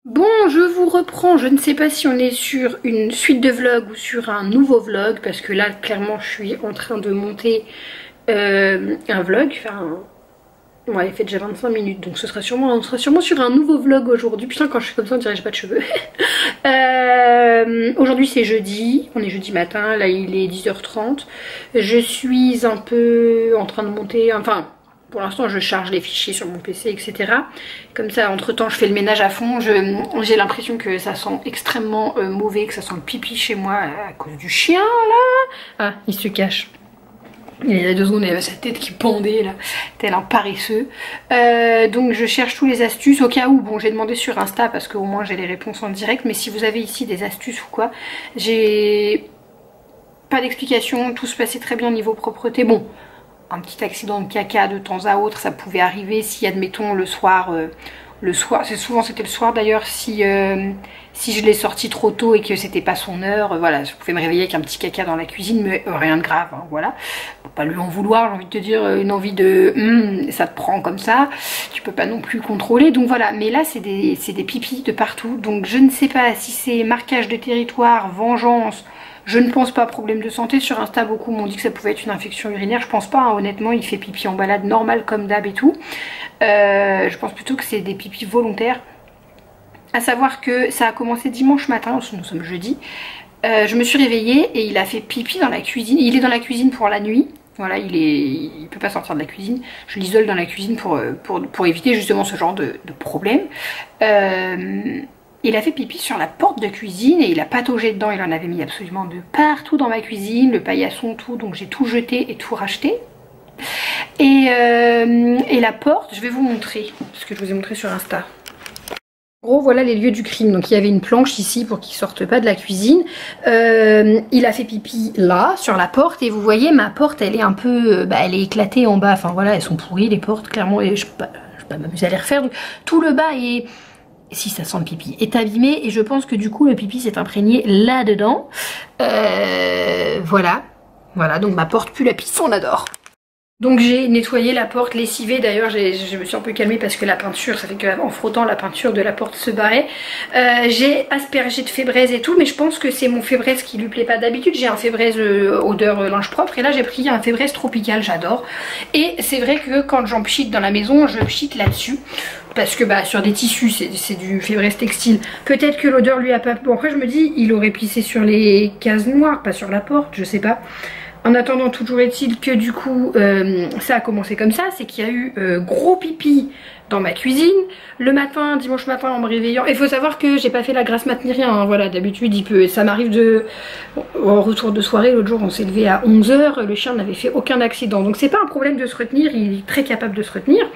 Bon, je vous reprends, je ne sais pas si on est sur une suite de vlogs ou sur un nouveau vlog, parce que là, clairement, je suis en train de monter un vlog, bon, il fait déjà 25 minutes, donc on sera sûrement sur un nouveau vlog aujourd'hui. Putain, quand je suis comme ça, on dirait que j'ai pas de cheveux. Aujourd'hui, c'est jeudi, on est jeudi matin, là, il est 10h30. Je suis un peu en train de monter, pour l'instant je charge les fichiers sur mon PC, etc. Comme ça, entre temps je fais le ménage à fond. J'ai l'impression que ça sent extrêmement mauvais, que ça sent le pipi chez moi à cause du chien là. Ah, il se cache. Il y a 2 secondes, il avait sa tête qui pendait là, tel un paresseux. Donc je cherche tous les astuces au cas où. Bon, j'ai demandé sur Insta parce qu'au moins j'ai les réponses en direct. Mais si vous avez ici des astuces ou quoi, j'ai pas d'explication. Tout se passait très bien au niveau propreté. Bon, un petit accident de caca de temps à autre, ça pouvait arriver si, admettons, le soir, c'est souvent c'était le soir d'ailleurs, si je l'ai sorti trop tôt et que c'était pas son heure, voilà, je pouvais me réveiller avec un petit caca dans la cuisine, mais rien de grave, hein, voilà. Faut pas lui en vouloir, j'ai envie de te dire, une envie de ça te prend comme ça, tu peux pas non plus contrôler, donc voilà. Mais là c'est des pipis de partout, donc je ne sais pas si c'est marquage de territoire, vengeance. Je ne pense pas, problème de santé. Sur Insta, beaucoup m'ont dit que ça pouvait être une infection urinaire. Je pense pas, hein, honnêtement, il fait pipi en balade normale comme d'hab et tout. Je pense plutôt que c'est des pipis volontaires. À savoir que ça a commencé dimanche matin, nous sommes jeudi. Je me suis réveillée et il a fait pipi dans la cuisine. Il est dans la cuisine pour la nuit. Voilà, il peut pas sortir de la cuisine. Je l'isole dans la cuisine pour éviter justement ce genre de problème. Il a fait pipi sur la porte de cuisine et il a pataugé dedans, il en avait mis absolument de partout dans ma cuisine, le paillasson, tout, donc j'ai tout jeté et tout racheté. Et la porte, je vais vous montrer, ce que je vous ai montré sur Insta. En gros, voilà les lieux du crime. Donc il y avait une planche ici pour qu'il sorte pas de la cuisine. Il a fait pipi là, sur la porte, et vous voyez, ma porte, elle est un peu, elle est éclatée en bas. Enfin voilà, elles sont pourries les portes, clairement, et je peux pas m'amuser à les refaire. Donc, tout le bas est... Si ça sent le pipi, est abîmé, et je pense que du coup le pipi s'est imprégné là-dedans. Voilà, donc ma porte pue la pisse, on adore. Donc j'ai nettoyé la porte, lessivé, d'ailleurs je me suis un peu calmée parce que la peinture, ça fait qu'en frottant la peinture de la porte se barrait. J'ai aspergé de fébraise et tout, mais je pense que c'est mon fébraise qui lui plaît pas. D'habitude j'ai un fébraise odeur linge propre, et là j'ai pris un fébraise tropical, j'adore. Et c'est vrai que quand j'en pchite dans la maison, je pchite là-dessus. Parce que sur des tissus, c'est du fébraise textile. Peut-être que l'odeur lui a pas... Bon, après je me dis, il aurait pissé sur les cases noires, pas sur la porte, je sais pas. En attendant, toujours est-il que du coup, ça a commencé comme ça. C'est qu'il y a eu gros pipi dans ma cuisine. Le matin, dimanche matin, en me réveillant. Il faut savoir que j'ai pas fait la grasse mat ni rien, hein, voilà, d'habitude ça m'arrive de... En retour de soirée, l'autre jour on s'est levé à 11 h, le chien n'avait fait aucun accident. Donc c'est pas un problème de se retenir, il est très capable de se retenir.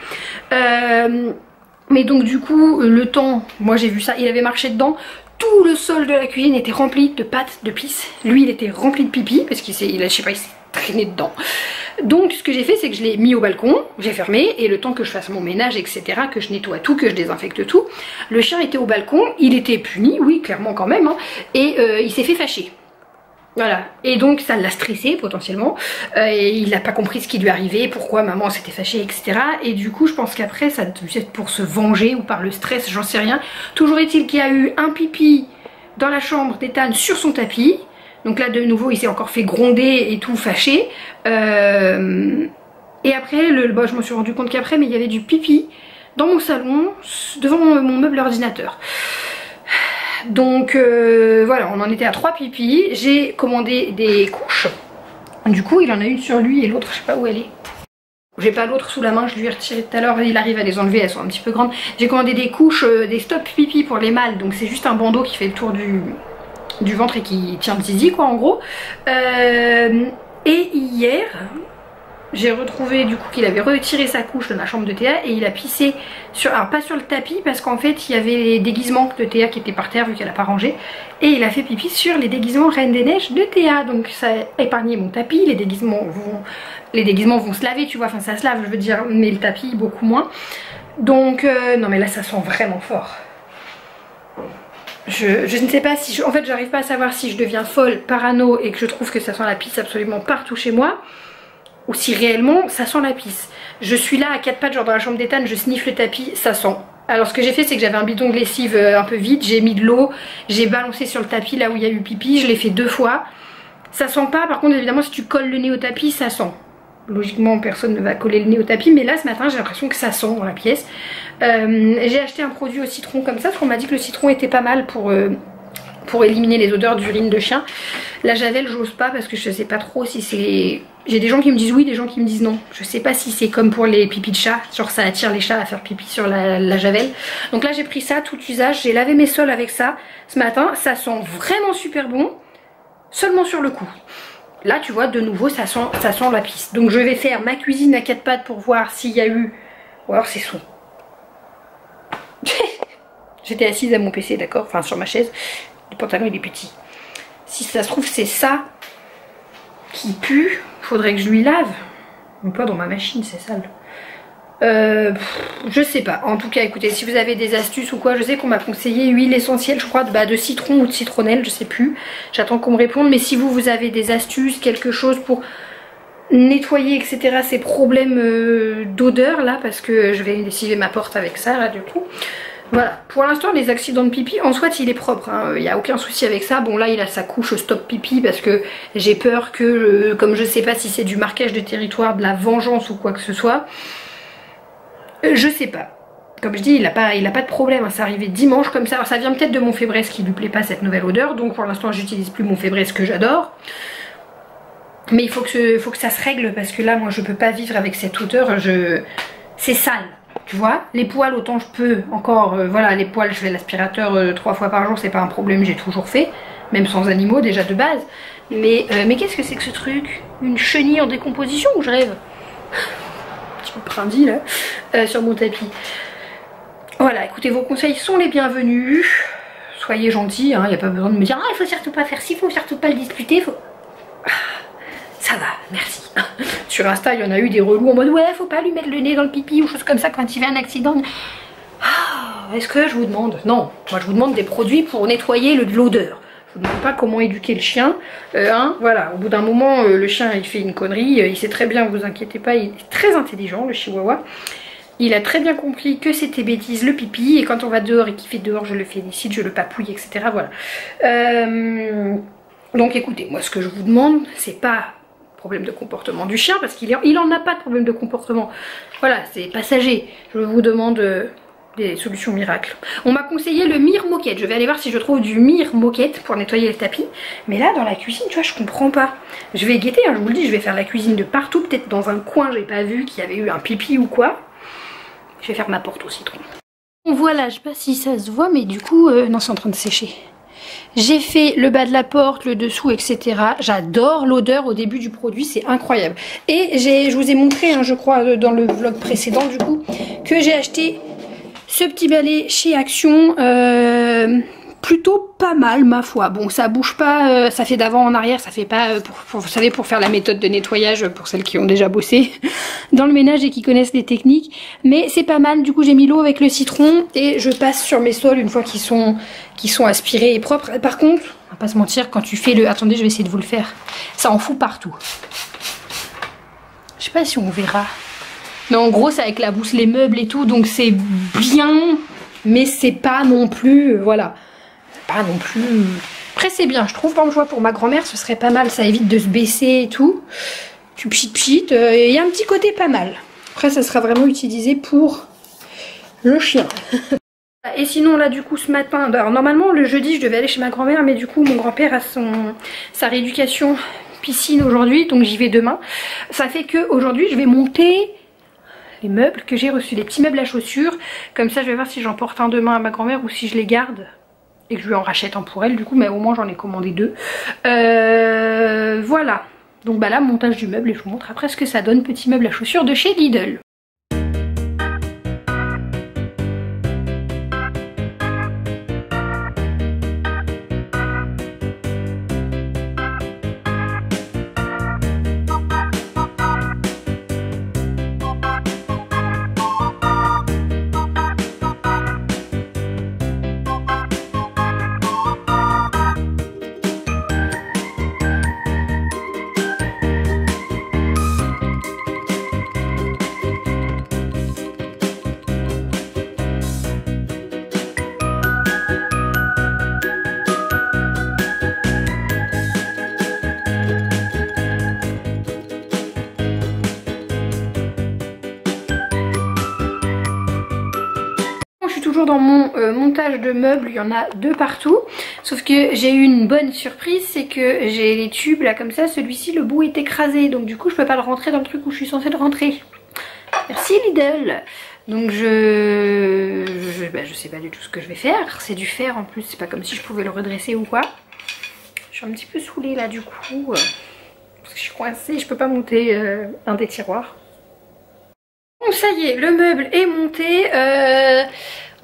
Mais donc du coup, le temps, moi j'ai vu ça, il avait marché dedans. Tout le sol de la cuisine était rempli de pâtes, de pisse. Lui, il était rempli de pipi parce je sais pas, il s'est traîné dedans. Donc ce que j'ai fait, c'est que je l'ai mis au balcon, j'ai fermé, et le temps que je fasse mon ménage, etc., que je nettoie tout, que je désinfecte tout, le chien était au balcon, il était puni, oui, clairement quand même, hein, et il s'est fait fâcher. Voilà, et donc ça l'a stressé potentiellement, et il n'a pas compris ce qui lui arrivait, pourquoi maman s'était fâchée, etc. Et du coup je pense qu'après ça devait être pour se venger ou par le stress, j'en sais rien. Toujours est-il qu'il y a eu un pipi dans la chambre d'Ethan sur son tapis, donc là de nouveau il s'est encore fait gronder et tout, fâché. Et après, je me suis rendu compte qu'après, mais il y avait du pipi dans mon salon, devant mon meuble ordinateur. Donc voilà, on en était à 3 pipis. J'ai commandé des couches. Du coup il en a une sur lui et l'autre je sais pas où elle est. J'ai pas l'autre sous la main, je lui ai retiré tout à l'heure, il arrive à les enlever, elles sont un petit peu grandes. J'ai commandé des couches, des stop pipi pour les mâles, donc c'est juste un bandeau qui fait le tour du ventre et qui tient le zizi quoi en gros. Et hier j'ai retrouvé du coup qu'il avait retiré sa couche de ma chambre de Théa, et il a pissé sur, alors pas sur le tapis parce qu'en fait il y avait les déguisements de Théa qui étaient par terre vu qu'elle a pas rangé, et il a fait pipi sur les déguisements Reine des Neiges de Théa, donc ça a épargné mon tapis. Les déguisements vont se laver, tu vois, enfin ça se lave je veux dire, mais le tapis beaucoup moins. Donc non mais là ça sent vraiment fort. Je ne sais pas si en fait j'arrive pas à savoir si je deviens folle, parano, et que je trouve que ça sent la pisse absolument partout chez moi, ou si réellement ça sent la pisse. Je suis là à 4 pattes genre dans la chambre d'Ethan, je sniffe le tapis, ça sent Alors ce que j'ai fait, c'est que j'avais un bidon de lessive un peu vide, j'ai mis de l'eau, j'ai balancé sur le tapis là où il y a eu pipi, je l'ai fait 2 fois. Ça sent pas, par contre évidemment si tu colles le nez au tapis, ça sent. Logiquement personne ne va coller le nez au tapis, mais là ce matin j'ai l'impression que ça sent dans la pièce. J'ai acheté un produit au citron comme ça, parce qu'on m'a dit que le citron était pas mal pour éliminer les odeurs d'urine de chien. La javel j'ose pas parce que je sais pas trop si c'est... J'ai des gens qui me disent oui, des gens qui me disent non. Je sais pas si c'est comme pour les pipis de chat, genre ça attire les chats à faire pipi sur la javel. Donc là j'ai pris ça, tout usage, j'ai lavé mes sols avec ça ce matin. Ça sent vraiment super bon, seulement sur le coup. Là tu vois de nouveau ça sent la pisse. Donc je vais faire ma cuisine à 4 pattes pour voir s'il y a eu... Ou alors c'est son. J'étais assise à mon PC, d'accord, enfin sur ma chaise. Le pantalon il est petit. Si ça se trouve c'est ça qui pue, faudrait que je lui lave. Ou pas dans ma machine, c'est sale. Je sais pas. En tout cas, écoutez, si vous avez des astuces ou quoi, je sais qu'on m'a conseillé huile essentielle, je crois, de citron ou de citronnelle, je sais plus. J'attends qu'on me réponde. Mais si vous avez des astuces, quelque chose pour nettoyer, etc., ces problèmes d'odeur là, parce que je vais lessiver ma porte avec ça là, du coup. Voilà, pour l'instant les accidents de pipi, en soit il est propre, il n'y a aucun souci avec ça. Bon là il a sa couche stop pipi parce que j'ai peur que, comme je sais pas si c'est du marquage de territoire, de la vengeance ou quoi que ce soit, je sais pas. Comme je dis, il a pas de problème, c'est arrivé dimanche comme ça. Alors ça vient peut-être de mon fébreze qui lui plaît pas cette nouvelle odeur, donc pour l'instant j'utilise plus mon fébreze que j'adore. Mais il faut que ça se règle parce que là moi je peux pas vivre avec cette odeur, c'est sale. Tu vois, les poils autant je peux encore, voilà les poils je fais l'aspirateur 3 fois par jour, c'est pas un problème, j'ai toujours fait, même sans animaux déjà de base. Mais qu'est-ce que c'est que ce truc? Une chenille en décomposition ou je rêve? Petit peu brindille là, sur mon tapis. Voilà, écoutez, vos conseils sont les bienvenus, soyez gentils, il n'y a pas besoin de me dire ah il faut surtout pas faire ci, il faut surtout pas le disputer, faut... Ça va, merci. Sur Insta, il y en a eu des relous en mode ouais, faut pas lui mettre le nez dans le pipi ou chose comme ça quand il fait un accident. Ah, est-ce que je vous demande? Non, moi je vous demande des produits pour nettoyer l'odeur. Je vous demande pas comment éduquer le chien. Voilà, au bout d'un moment, le chien il fait une connerie, il sait très bien, vous inquiétez pas, il est très intelligent, le chihuahua. Il a très bien compris que c'était bêtise le pipi et quand on va dehors et qu'il fait dehors, je le félicite, je le papouille, etc. Voilà. Donc écoutez, moi ce que je vous demande, c'est pas problème de comportement du chien parce qu'il en a pas de problème de comportement, voilà, c'est passager. Je vous demande des solutions miracles. On m'a conseillé le Mire Moquette, je vais aller voir si je trouve du Mire Moquette pour nettoyer le tapis, mais là dans la cuisine tu vois je comprends pas. Je vais guetter, je vous le dis, je vais faire la cuisine de partout, peut-être dans un coin j'ai pas vu qu'il y avait eu un pipi ou quoi. Je vais faire ma porte au citron. Voilà, je sais pas si ça se voit mais du coup non c'est en train de sécher. J'ai fait le bas de la porte, le dessous, etc. J'adore l'odeur au début du produit, c'est incroyable. Et je vous ai montré, je crois, dans le vlog précédent, du coup, que j'ai acheté ce petit balai chez Action. Plutôt pas mal, ma foi. Bon, ça bouge pas, ça fait d'avant en arrière, ça fait pas, vous savez, pour faire la méthode de nettoyage, pour celles qui ont déjà bossé dans le ménage et qui connaissent les techniques. Mais c'est pas mal, du coup j'ai mis l'eau avec le citron et je passe sur mes sols une fois qu'ils sont aspirés et propres. Par contre, on va pas se mentir, quand tu fais le... Attendez, je vais essayer de vous le faire. Ça en fout partout. Je sais pas si on verra. Mais en gros, c'est avec la bouse les meubles et tout, donc c'est bien, mais c'est pas non plus, voilà. Pas non plus... Après c'est bien, je trouve, par exemple, pour ma grand-mère ce serait pas mal, ça évite de se baisser et tout. Tu pchit, il y a un petit côté pas mal. Après ça sera vraiment utilisé pour le chien. Et sinon là du coup ce matin, alors normalement le jeudi je devais aller chez ma grand-mère, mais du coup mon grand-père a sa rééducation piscine aujourd'hui, donc j'y vais demain. Ça fait que aujourd'hui je vais monter les meubles que j'ai reçus, les petits meubles à chaussures. Comme ça je vais voir si j'en porte un demain à ma grand-mère ou si je les garde et que je lui en rachète un pour elle du coup, mais au moins j'en ai commandé 2. Voilà, donc bah là montage du meuble et je vous montre après ce que ça donne, petit meuble à chaussures de chez Lidl. toujours dans mon montage de meubles, il y en a 2 partout. Sauf que j'ai eu une bonne surprise, c'est que j'ai les tubes là comme ça, celui-ci le bout est écrasé. Donc du coup je peux pas le rentrer dans le truc où je suis censée le rentrer. Merci Lidl. Donc je sais pas du tout ce que je vais faire. C'est du fer en plus, c'est pas comme si je pouvais le redresser ou quoi. Je suis un petit peu saoulée là du coup. Parce que je suis coincée, je peux pas monter un des tiroirs. Donc ça y est, le meuble est monté.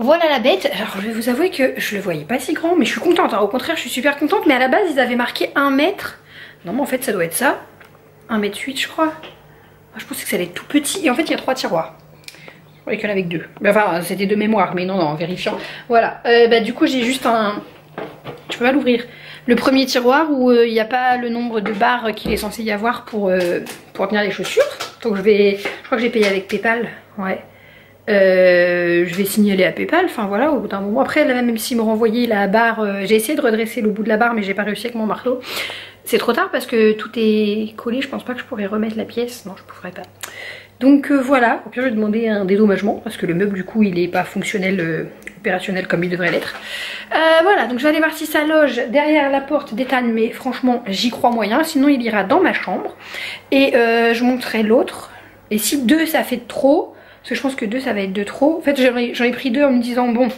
Voilà la bête. Alors je vais vous avouer que je le voyais pas si grand, mais je suis contente. Hein. Au contraire, je suis super contente. Mais à la base, ils avaient marqué 1 mètre. Non, mais en fait, ça doit être ça. 1,8 m, je crois. Je pensais que ça allait être tout petit. Et en fait, il y a 3 tiroirs. Je croyais qu'il y en avait que 2. Enfin, c'était de mémoire, mais non, en vérifiant. Voilà. Du coup, j'ai juste un... Je peux pas l'ouvrir. Le premier tiroir où il n'y a pas le nombre de barres qu'il est censé y avoir pour tenir les chaussures. Donc je crois que j'ai payé avec PayPal. Ouais. Je vais signaler à PayPal. Enfin voilà, au bout d'un moment. Après, là, même s'ils me renvoyaient la barre, j'ai essayé de redresser le bout de la barre, mais j'ai pas réussi avec mon marteau. C'est trop tard parce que tout est collé. Je pense pas que je pourrais remettre la pièce. Non, je pourrais pas. Donc voilà, au pire je vais demander un dédommagement parce que le meuble du coup il est pas fonctionnel, opérationnel comme il devrait l'être. Voilà, donc je vais aller voir si ça loge derrière la porte d'Ethan, mais franchement j'y crois moyen, sinon il ira dans ma chambre. Et je montrerai l'autre. Et si 2 ça fait trop, parce que je pense que 2 ça va être de trop. En fait j'en ai pris 2 en me disant bon,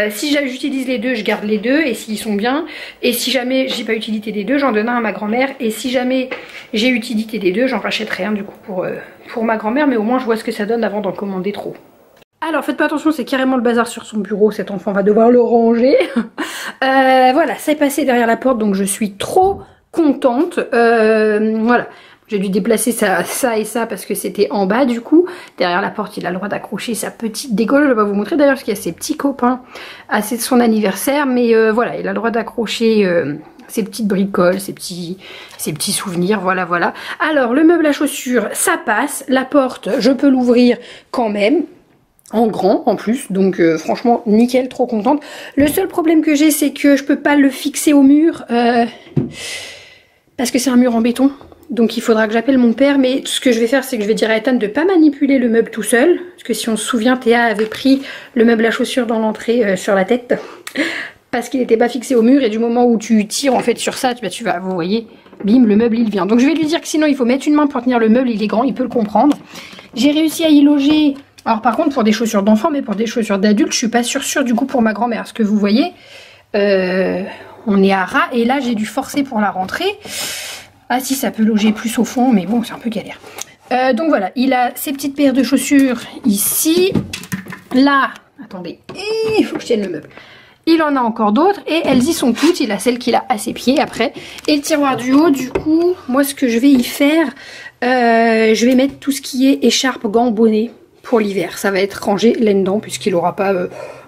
si j'utilise les 2 je garde les 2 et s'ils sont bien. Et si jamais j'ai pas utilité des 2 j'en donne un à ma grand-mère. Et si jamais j'ai utilité des 2 j'en rachèterai un du coup pour ma grand-mère. Mais au moins je vois ce que ça donne avant d'en commander trop. Alors faites pas attention, c'est carrément le bazar sur son bureau, cet enfant va devoir le ranger. Voilà, c'est passé derrière la porte donc je suis trop contente. Voilà. J'ai dû déplacer ça et ça parce que c'était en bas du coup. Derrière la porte, il a le droit d'accrocher sa petite décolle. Je vais pas vous montrer d'ailleurs parce qu'il y a ses petits copains à son anniversaire. Mais voilà, il a le droit d'accrocher ses petites bricoles, ses petits souvenirs. Voilà, voilà. Alors, le meuble à chaussures, ça passe. La porte, je peux l'ouvrir quand même. En grand en plus, donc franchement nickel, trop contente. Le seul problème que j'ai, c'est que je peux pas le fixer au mur parce que c'est un mur en béton. Donc il faudra que j'appelle mon père, mais ce que je vais faire c'est que je vais dire à Ethan de ne pas manipuler le meuble tout seul. Parce que si on se souvient, Théa avait pris le meuble à chaussures dans l'entrée sur la tête. Parce qu'il n'était pas fixé au mur et du moment où tu tires en fait sur ça, tu vas, vous voyez, bim, le meuble il vient. Donc je vais lui dire que sinon il faut mettre une main pour tenir le meuble, il est grand, il peut le comprendre. J'ai réussi à y loger, alors par contre pour des chaussures d'enfant, mais pour des chaussures d'adulte, je suis pas sûre du coup pour ma grand-mère. Parce que vous voyez, on est à ras et là j'ai dû forcer pour la rentrée. Ah si, ça peut loger plus au fond, mais bon, c'est un peu galère. Donc voilà, il a ses petites paires de chaussures ici. Là, attendez, il faut que je tienne le meuble. Il en a encore d'autres et elles y sont toutes. Il a celle qu'il a à ses pieds après. Et le tiroir du haut, du coup, moi ce que je vais y faire, je vais mettre tout ce qui est écharpe, gants, bonnet pour l'hiver. Ça va être rangé là-dedans puisqu'il n'aura pas...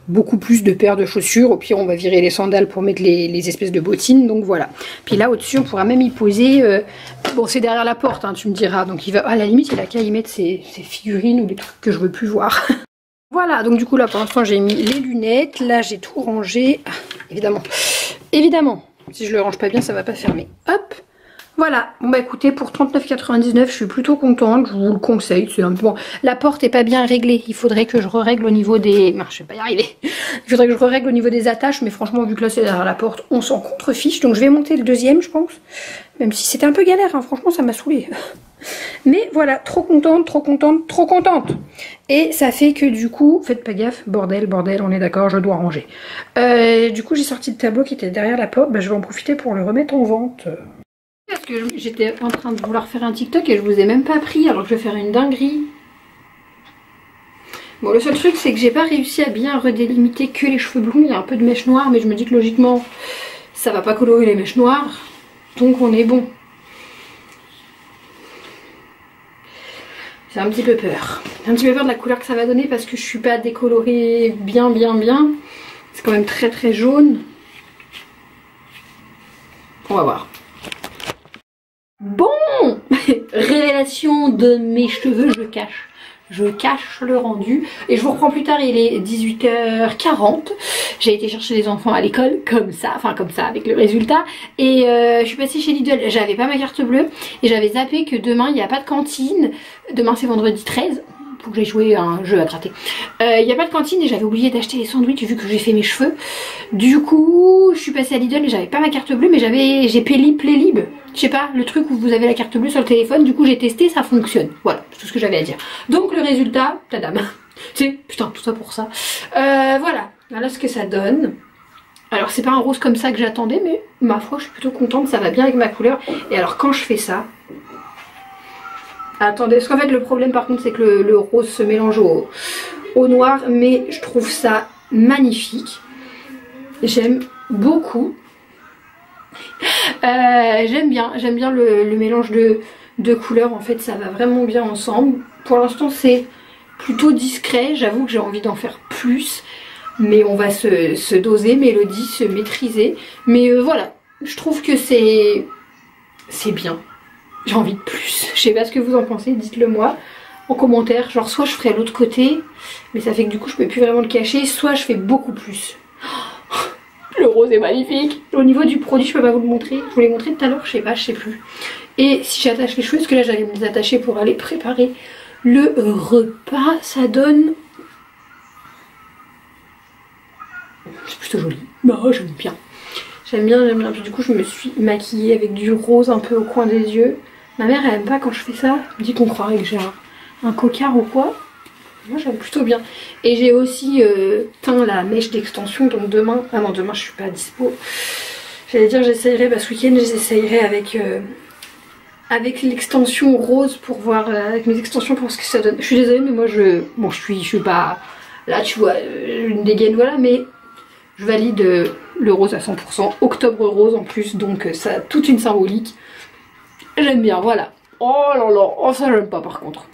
beaucoup plus de paires de chaussures. Au pire on va virer les sandales pour mettre les espèces de bottines. Donc voilà. Puis là au-dessus on pourra même y poser... bon c'est derrière la porte hein, tu me diras. Donc il va à la limite il a qu'à y mettre ses figurines ou des trucs que je veux plus voir. Voilà, donc du coup là pour l'instant j'ai mis les lunettes. Là j'ai tout rangé. Ah, évidemment. Si je le range pas bien ça va pas fermer. Hop. Voilà, bon bah écoutez, pour 39,99 je suis plutôt contente, je vous le conseille, c'est un peu bon. La porte est pas bien réglée, il faudrait que je règle au niveau des... Non, je vais pas y arriver. Il faudrait que je règle au niveau des attaches, mais franchement vu que là c'est derrière la porte, on s'en contrefiche. Donc je vais monter le deuxième je pense, même si c'était un peu galère, hein. Franchement ça m'a saoulée. Mais voilà, trop contente, trop contente, trop contente. Et ça fait que du coup, faites pas gaffe, bordel, on est d'accord, je dois ranger. Du coup j'ai sorti le tableau qui était derrière la porte, bah, je vais en profiter pour le remettre en vente. Parce que j'étais en train de vouloir faire un TikTok et je vous ai même pas pris alors que je vais faire une dinguerie. Bon le seul truc c'est que j'ai pas réussi à bien redélimiter que les cheveux blonds, il y a un peu de mèche noire mais je me dis que logiquement ça va pas colorer les mèches noires. Donc on est bon. J'ai un petit peu peur. J'ai un petit peu peur de la couleur que ça va donner parce que je suis pas décolorée bien. C'est quand même très jaune. On va voir. Bon, révélation de mes cheveux, je cache le rendu et je vous reprends plus tard. Il est 18h40, j'ai été chercher les enfants à l'école comme ça avec le résultat et je suis passée chez Lidl, j'avais pas ma carte bleue et j'avais zappé que demain il n'y a pas de cantine, demain c'est vendredi 13, faut que j'aille jouer à un jeu à gratter. Il n'y a pas de cantine et j'avais oublié d'acheter les sandwichs vu que j'ai fait mes cheveux. Du coup, je suis passée à Lidl et j'avais pas ma carte bleue, mais j'ai Playlib. Je sais pas, le truc où vous avez la carte bleue sur le téléphone. Du coup, j'ai testé, ça fonctionne. Voilà, c'est tout ce que j'avais à dire. Donc, le résultat, tadam. Tu sais, putain, tout ça pour ça. Voilà ce que ça donne. Alors, c'est pas un rose comme ça que j'attendais, mais ma foi, je suis plutôt contente. Ça va bien avec ma couleur. Et alors, quand je fais ça... Attendez, parce qu'en fait le problème par contre c'est que le rose se mélange au noir, mais je trouve ça magnifique. J'aime beaucoup. J'aime bien le mélange de couleurs, en fait ça va vraiment bien ensemble. Pour l'instant c'est plutôt discret, j'avoue que j'ai envie d'en faire plus. Mais on va se doser, Mélodie, se maîtriser. Mais voilà, je trouve que c'est bien. J'ai envie de plus. Je sais pas ce que vous en pensez, dites-le moi en commentaire. Genre soit je ferai l'autre côté, mais ça fait que du coup je peux plus vraiment le cacher, soit je fais beaucoup plus. Le rose est magnifique. Au niveau du produit, je peux pas vous le montrer. Je vous l'ai montré tout à l'heure, je sais plus. Et si j'attache les cheveux, parce que là j'allais me les attacher pour aller préparer le repas, ça donne... C'est plutôt joli. Bah j'aime bien. J'aime bien. Du coup je me suis maquillée avec du rose un peu au coin des yeux. Ma mère elle aime pas quand je fais ça, elle me dit qu'on croirait que j'ai un cocard ou quoi. Moi j'aime plutôt bien. Et j'ai aussi teint la mèche d'extension, donc demain, ah non demain je suis pas dispo. J'allais dire j'essayerai, ce week-end j'essayerai avec l'extension rose pour voir, avec mes extensions pour ce que ça donne. Je suis désolée mais moi je suis pas, là tu vois, une dégaine voilà, mais je valide le rose à 100%, octobre rose en plus, donc ça a toute une symbolique. J'aime bien, voilà. Oh là là, oh ça j'aime pas par contre.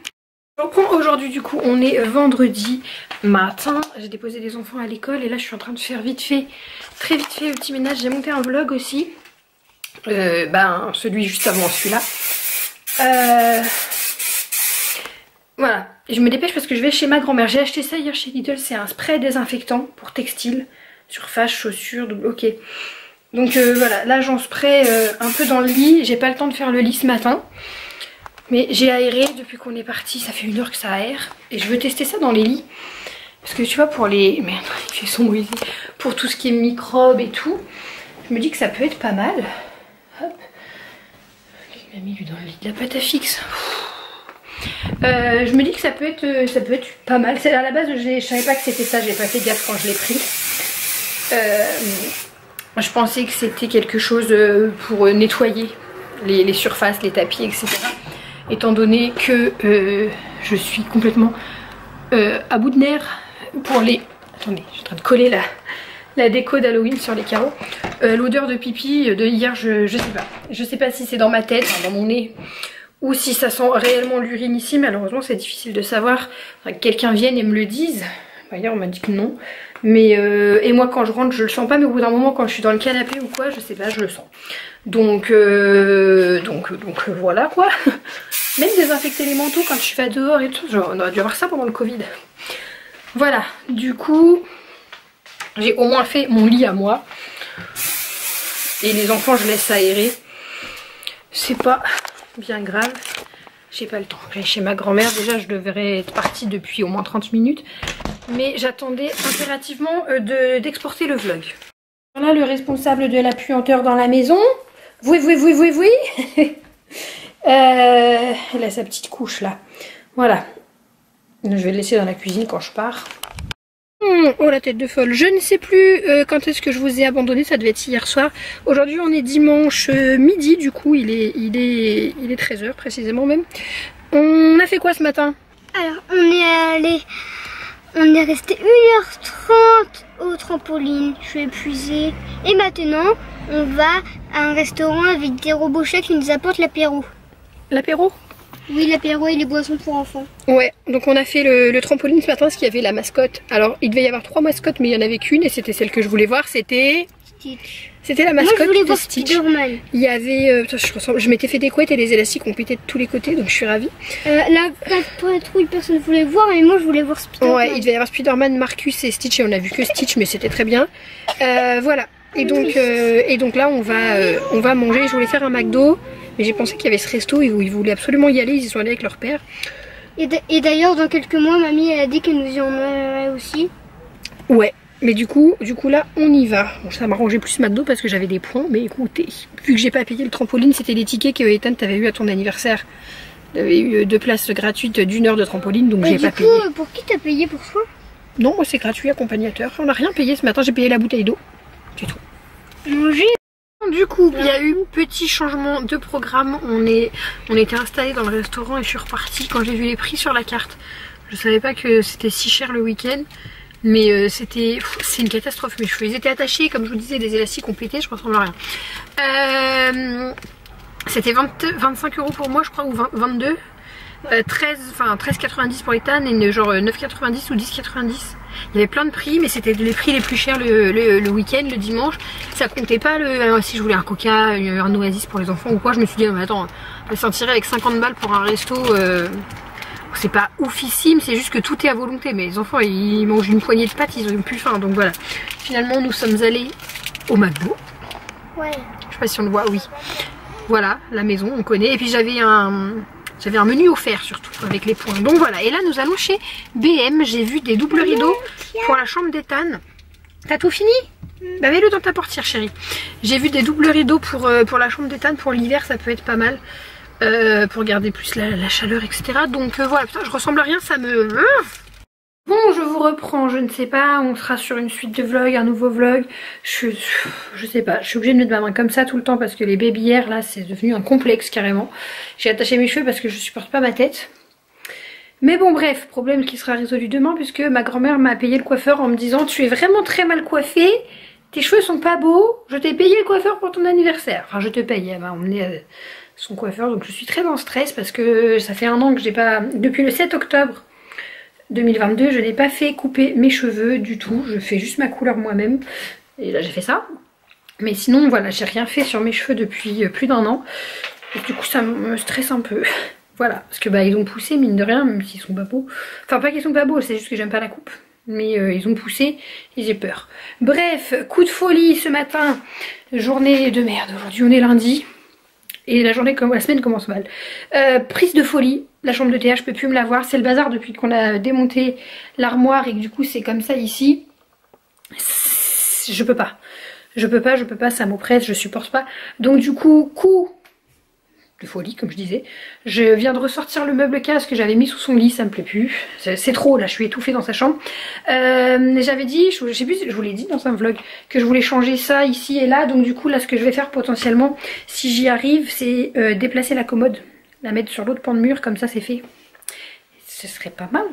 Je reprends aujourd'hui du coup, on est vendredi matin. J'ai déposé les enfants à l'école et là je suis en train de faire très vite fait le petit ménage. J'ai monté un vlog aussi. Celui juste avant celui-là. Voilà, et je me dépêche parce que je vais chez ma grand-mère. J'ai acheté ça hier chez Lidl, c'est un spray désinfectant pour textile, surface, chaussures, double, ok. Donc voilà, là j'en spray un peu dans le lit. J'ai pas le temps de faire le lit ce matin. Mais j'ai aéré depuis qu'on est parti, ça fait 1 heure que ça aère. Et je veux tester ça dans les lits. Parce que tu vois pour les... Merde, il fait sombre ici. Pour tout ce qui est microbes et tout. Je me dis que ça peut être pas mal. Hop. Il m'a mis lui dans le lit de la pâte à fixe. Je me dis que ça peut être pas mal. À la base je savais pas que c'était ça, j'ai pas fait gaffe quand je l'ai pris. Je pensais que c'était quelque chose pour nettoyer les surfaces, les tapis, etc. Étant donné que je suis complètement à bout de nerfs pour les... Attendez, je suis en train de coller la déco d'Halloween sur les carreaux. L'odeur de pipi de hier, je sais pas. Je sais pas si c'est dans ma tête, dans mon nez, ou si ça sent réellement l'urine ici. Malheureusement c'est difficile de savoir. Faudrait que quelqu'un vienne et me le dise. Hier on m'a dit que non. Mais et moi quand je rentre je le sens pas, mais au bout d'un moment quand je suis dans le canapé ou quoi, je sais pas, je le sens. Donc voilà quoi. Même désinfecter les manteaux quand je vais dehors et tout, on aurait dû avoir ça pendant le Covid. Voilà, du coup j'ai au moins fait mon lit à moi. Et les enfants je laisse aérer. C'est pas bien grave. J'ai pas le temps. J'allais chez ma grand-mère. Déjà je devrais être partie depuis au moins 30 minutes. Mais j'attendais impérativement d'exporter le vlog. Voilà le responsable de la puanteur dans la maison. Oui. Elle a sa petite couche là. Voilà. Je vais le laisser dans la cuisine quand je pars. Oh la tête de folle. Je ne sais plus quand est-ce que je vous ai abandonné. Ça devait être hier soir. Aujourd'hui on est dimanche midi. Du coup il est 13 h précisément même. On a fait quoi ce matin? Alors on est resté 1h30 au trampoline. Je suis épuisée. Et maintenant on va à un restaurant avec des robots chats qui nous apportent l'apéro. L'apéro? Oui, l'apéro et les boissons pour enfants. Ouais, donc on a fait le trampoline ce matin parce qu'il y avait la mascotte. Alors il devait y avoir 3 mascottes mais il n'y en avait qu'une et c'était celle que je voulais voir, c'était... Stitch. C'était la mascotte. Moi je voulais voir Stitch. Spider-Man. Il y avait... je m'étais fait des couettes et les élastiques ont pété de tous les côtés donc je suis ravie. La patrouille personne ne voulait voir mais moi je voulais voir Spider-Man. Ouais, il devait y avoir Spider-Man, Marcus et Stitch et on a vu que Stitch mais c'était très bien. Voilà. Et donc là on va manger. Je voulais faire un McDo. Mais j'ai pensé qu'il y avait ce resto où ils voulaient absolument y aller, ils y sont allés avec leur père. Et d'ailleurs, dans quelques mois, mamie elle a dit qu'elle nous y emmènerait aussi. Ouais. Mais du coup là on y va. Bon, ça m'arrangeait plus McDo parce que j'avais des points. Mais écoutez, vu que j'ai pas payé le trampoline, c'était les tickets que Ethan t'avait eu à ton anniversaire. T'avais eu 2 places gratuites d'1 heure de trampoline, donc j'ai pas payé. Pour qui t'as payé pour toi? Non, moi c'est gratuit, accompagnateur. On n'a rien payé ce matin, j'ai payé la bouteille d'eau. C'est tout. Manger. Du coup, il y a eu petit changement de programme. On était installés dans le restaurant et je suis repartie quand j'ai vu les prix sur la carte. Je savais pas que c'était si cher le week-end. Mais c'est une catastrophe. Mes cheveux, ils étaient attachés, comme je vous disais, des élastiques ont pété, je ne ressemble à rien. C'était 25 € pour moi, je crois, ou 22. 13,90 pour Ethan et genre 9,90 ou 10,90. Il y avait plein de prix, mais c'était les prix les plus chers le week-end, le dimanche. Ça comptait pas si je voulais un coca, un oasis pour les enfants ou quoi. Je me suis dit, mais attends, on va s'en tirer avec 50 balles pour un resto. C'est pas oufissime, c'est juste que tout est à volonté. Mais les enfants, ils mangent une poignée de pâtes, ils ont plus faim. Donc voilà. Finalement, nous sommes allés au McDo. Ouais. Je sais pas si on le voit, oui. Voilà, la maison, on connaît. Et puis j'avais un menu offert surtout avec les points. Donc voilà, et là nous allons chez BM. J'ai vu des doubles rideaux pour la chambre d'Ethan. T'as tout fini? Bah mets-le dans ta portière chérie. J'ai vu des doubles rideaux pour la chambre d'Ethan. Pour l'hiver ça peut être pas mal. Pour garder plus la chaleur, etc. Donc voilà, putain, je ressemble à rien, ça me... Bon, je vous reprends, je ne sais pas, on sera sur une suite de vlogs, un nouveau vlog. Je sais pas, je suis obligée de mettre ma main comme ça tout le temps parce que les babyères là c'est devenu un complexe carrément. J'ai attaché mes cheveux parce que je supporte pas ma tête. Mais bon bref, problème qui sera résolu demain puisque ma grand-mère m'a payé le coiffeur en me disant tu es vraiment très mal coiffée, tes cheveux sont pas beaux, je t'ai payé le coiffeur pour ton anniversaire. Enfin je te paye, elle m'a emmené à son coiffeur donc je suis très dans le stress parce que ça fait 1 an que j'ai pas... Depuis le 7 octobre 2022, je n'ai pas fait couper mes cheveux du tout. Je fais juste ma couleur moi-même. Et là, j'ai fait ça. Mais sinon, voilà, j'ai rien fait sur mes cheveux depuis plus d'1 an. Et du coup, ça me stresse un peu. Voilà, parce que bah ils ont poussé, mine de rien, même s'ils sont pas beaux. Enfin, pas qu'ils sont pas beaux, c'est juste que j'aime pas la coupe. Mais ils ont poussé et j'ai peur. Bref, coup de folie ce matin. Journée de merde. Aujourd'hui, on est lundi. Et la semaine commence mal. Prise de folie. La chambre de Théa, je peux plus me la voir. C'est le bazar depuis qu'on a démonté l'armoire et que du coup c'est comme ça ici. Je peux pas. Je peux pas, ça m'oppresse, je supporte pas. Donc du coup, coup de folie comme je disais. Je viens de ressortir le meuble casque que j'avais mis sous son lit, ça me plaît plus. C'est trop là, je suis étouffée dans sa chambre. J'avais dit, je sais plus si je vous l'ai dit dans un vlog, que je voulais changer ça ici et là. Donc du coup là ce que je vais faire potentiellement, si j'y arrive, c'est déplacer la commode. La mettre sur l'autre pan de mur, comme ça c'est fait. Ce serait pas mal.